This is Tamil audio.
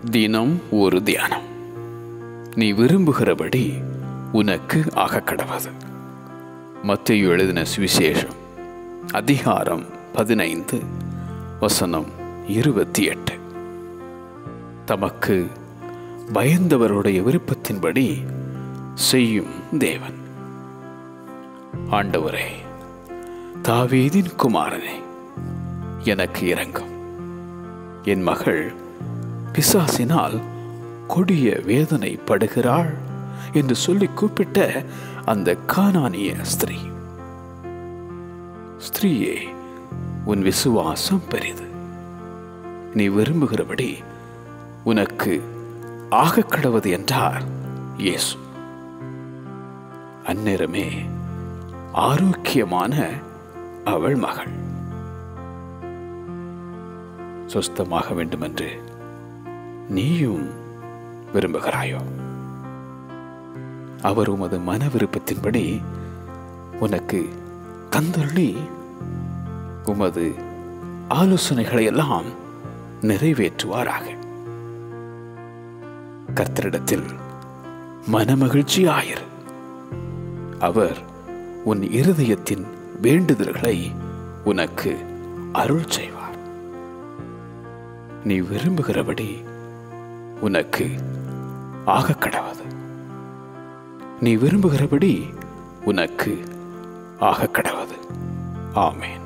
தினம் ஒரு தியானம். நீ விரும்புகிறபடி உனக்கு ஆகக்கடவது. மத்தேயு எழுதின சுவிசேஷம் அதிகாரம் 15 வசனம் 28. தமக்கு பயந்தவருடைய விருப்பத்தின்படி செய்யும் தேவன். ஆண்டவரே, தாவீதின் குமாரனே, எனக்கு இரங்கும். என் மகள் பிசாசினால் கொடிய வேதனை படுகிறாள் என்று சொல்லி கூப்பிட்ட அந்த கானானிய ஸ்திரீயே, உன் விசுவாசம் பெரிது. நீ விரும்புகிறபடி உனக்கு ஆகக்கடவது என்றார் இயேசு. அந்நேரமே ஆரோக்கியமான அவள் மகள் சொஸ்தமாக வேண்டுமென்று நீயும் விரும்புகிறாயோ? அவர் உமது மன விருப்பத்தின்படி உனக்கு தந்தருளி உமது ஆலோசனைகளை எல்லாம் நிறைவேற்றுவாராக. கர்த்தரிடத்தில் மனமகிழ்ச்சியாயிரு. அவர் உன் இருதயத்தின் வேண்டுதல்களை உனக்கு அருள் செய்வார். நீ விரும்புகிறபடி உனக்கு ஆகக்கடவது. நீ விரும்புகிறபடி உனக்கு ஆகக்கடவது. ஆமென்.